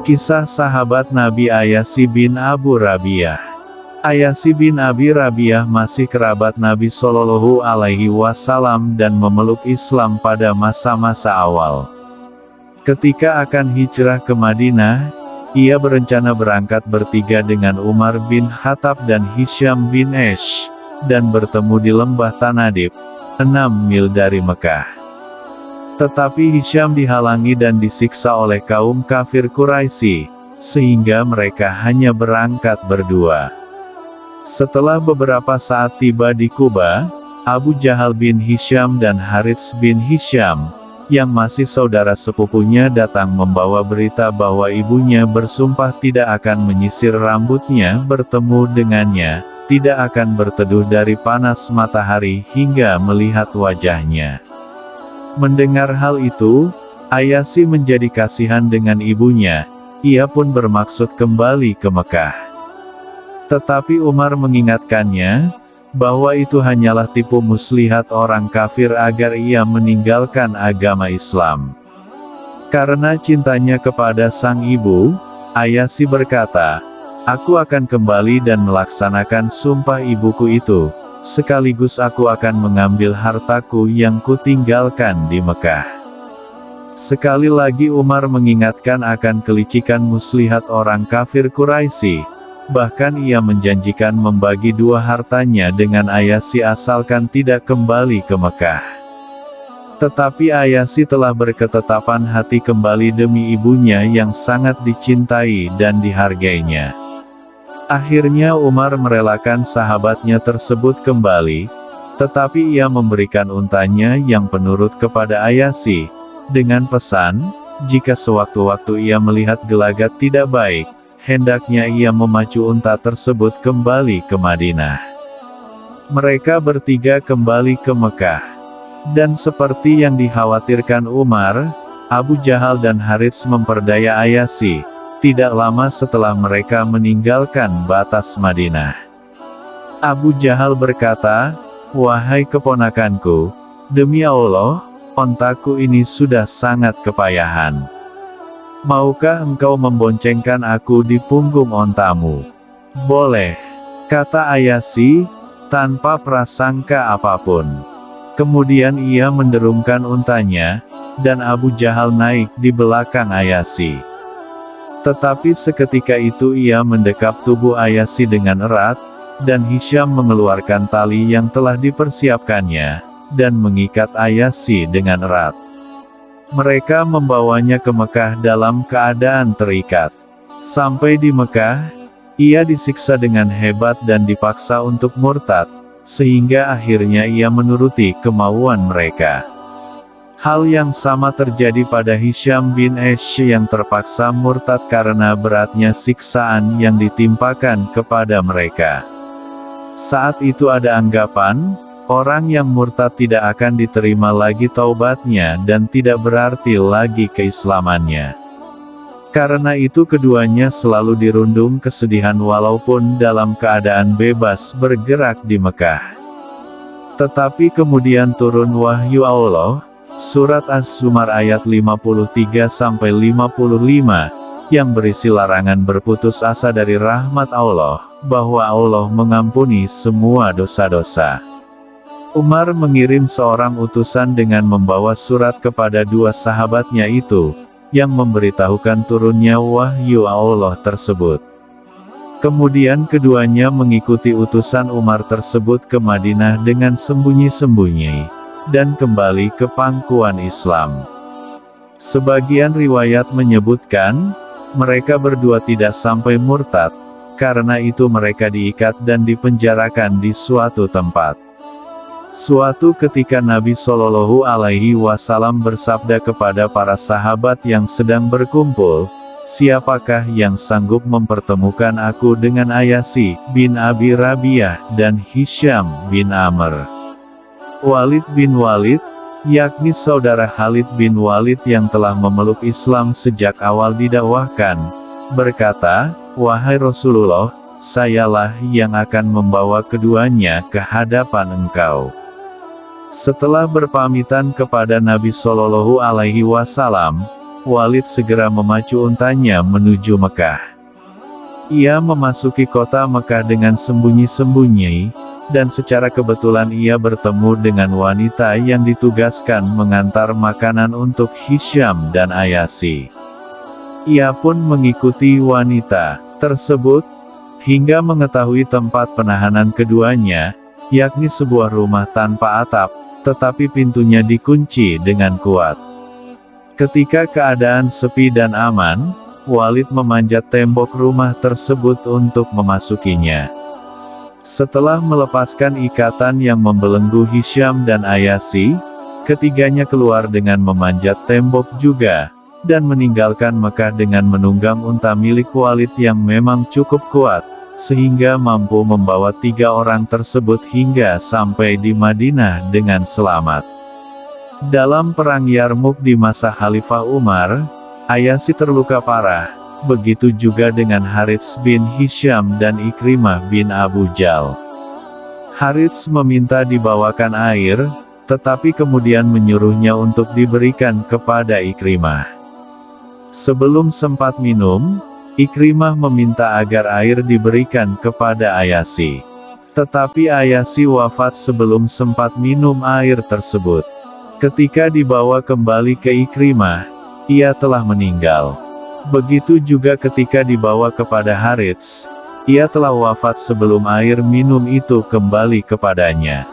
Kisah sahabat Nabi Ayyasi bin Abu Rabiah. Ayyasi bin Abi Rabiah masih kerabat Nabi Shallallahu Alaihi Wasallam dan memeluk Islam pada masa-masa awal. Ketika akan hijrah ke Madinah, ia berencana berangkat bertiga dengan Umar bin Khattab dan Hisyam bin Esh, dan bertemu di lembah Tanadib, 6 mil dari Mekah. Tetapi Hisyam dihalangi dan disiksa oleh kaum kafir Quraisy, sehingga mereka hanya berangkat berdua. Setelah beberapa saat tiba di Kuba, Abu Jahal bin Hisyam dan Harits bin Hisyam, yang masih saudara sepupunya datang membawa berita bahwa ibunya bersumpah tidak akan menyisir rambutnya bertemu dengannya, tidak akan berteduh dari panas matahari hingga melihat wajahnya. Mendengar hal itu, Ayyasi menjadi kasihan dengan ibunya, ia pun bermaksud kembali ke Mekah. Tetapi Umar mengingatkannya, bahwa itu hanyalah tipu muslihat orang kafir agar ia meninggalkan agama Islam. Karena cintanya kepada sang ibu, Ayyasi berkata, "Aku akan kembali dan melaksanakan sumpah ibuku itu. Sekaligus aku akan mengambil hartaku yang kutinggalkan di Mekah." Sekali lagi Umar mengingatkan akan kelicikan muslihat orang kafir Quraisy, bahkan ia menjanjikan membagi dua hartanya dengan Ayyasi asalkan tidak kembali ke Mekah. Tetapi Ayyasi telah berketetapan hati kembali demi ibunya yang sangat dicintai dan dihargainya. Akhirnya Umar merelakan sahabatnya tersebut kembali, tetapi ia memberikan untanya yang penurut kepada Ayyasi, dengan pesan, jika sewaktu-waktu ia melihat gelagat tidak baik, hendaknya ia memacu unta tersebut kembali ke Madinah. Mereka bertiga kembali ke Mekah. Dan seperti yang dikhawatirkan Umar, Abu Jahal dan Harits memperdaya Ayyasi. Tidak lama setelah mereka meninggalkan batas Madinah. Abu Jahal berkata, "Wahai keponakanku, demi Allah, ontaku ini sudah sangat kepayahan. Maukah engkau memboncengkan aku di punggung ontamu?" "Boleh," kata Ayyasi, tanpa prasangka apapun. Kemudian ia menderumkan untanya, dan Abu Jahal naik di belakang Ayyasi. Tetapi seketika itu ia mendekap tubuh Ayyasi dengan erat, dan Hisyam mengeluarkan tali yang telah dipersiapkannya, dan mengikat Ayyasi dengan erat. Mereka membawanya ke Mekah dalam keadaan terikat. Sampai di Mekah, ia disiksa dengan hebat dan dipaksa untuk murtad, sehingga akhirnya ia menuruti kemauan mereka. Hal yang sama terjadi pada Hisyam bin Esh yang terpaksa murtad karena beratnya siksaan yang ditimpakan kepada mereka. Saat itu ada anggapan, orang yang murtad tidak akan diterima lagi taubatnya dan tidak berarti lagi keislamannya. Karena itu keduanya selalu dirundung kesedihan walaupun dalam keadaan bebas bergerak di Mekah. Tetapi kemudian turun wahyu Allah, Surat Az-Zumar ayat 53-55, yang berisi larangan berputus asa dari rahmat Allah, bahwa Allah mengampuni semua dosa-dosa. Umar mengirim seorang utusan dengan membawa surat kepada dua sahabatnya itu, yang memberitahukan turunnya wahyu Allah tersebut. Kemudian keduanya mengikuti utusan Umar tersebut ke Madinah dengan sembunyi-sembunyi, dan kembali ke pangkuan Islam. Sebagian riwayat menyebutkan, mereka berdua tidak sampai murtad, karena itu mereka diikat dan dipenjarakan di suatu tempat. Suatu ketika Nabi Shallallahu Alaihi Wasallam bersabda kepada para sahabat yang sedang berkumpul, "Siapakah yang sanggup mempertemukan aku dengan Ayyasi bin Abi Rabiah dan Hisyam bin Amr?" Walid bin Walid, yakni saudara Khalid bin Walid yang telah memeluk Islam sejak awal didakwahkan, berkata, "Wahai Rasulullah, sayalah yang akan membawa keduanya ke hadapan engkau." Setelah berpamitan kepada Nabi Shallallahu Alaihi Wasallam, Walid segera memacu untanya menuju Mekah. Ia memasuki kota Mekah dengan sembunyi-sembunyi, dan secara kebetulan ia bertemu dengan wanita yang ditugaskan mengantar makanan untuk Hisham dan Ayasi. Ia pun mengikuti wanita tersebut, hingga mengetahui tempat penahanan keduanya, yakni sebuah rumah tanpa atap, tetapi pintunya dikunci dengan kuat. Ketika keadaan sepi dan aman, Walid memanjat tembok rumah tersebut untuk memasukinya. Setelah melepaskan ikatan yang membelenggu Hisham dan Ayasi, ketiganya keluar dengan memanjat tembok juga, dan meninggalkan Mekah dengan menunggang unta milik Walid yang memang cukup kuat, sehingga mampu membawa 3 orang tersebut hingga sampai di Madinah dengan selamat. Dalam perang Yarmuk di masa Khalifah Umar, Ayasi terluka parah, begitu juga dengan Harits bin Hisham dan Ikrimah bin Abu Jal. Harits meminta dibawakan air, tetapi kemudian menyuruhnya untuk diberikan kepada Ikrimah. Sebelum sempat minum, Ikrimah meminta agar air diberikan kepada Ayasi. Tetapi Ayasi wafat sebelum sempat minum air tersebut. Ketika dibawa kembali ke Ikrimah, ia telah meninggal. Begitu juga ketika dibawa kepada Harits, ia telah wafat sebelum air minum itu kembali kepadanya.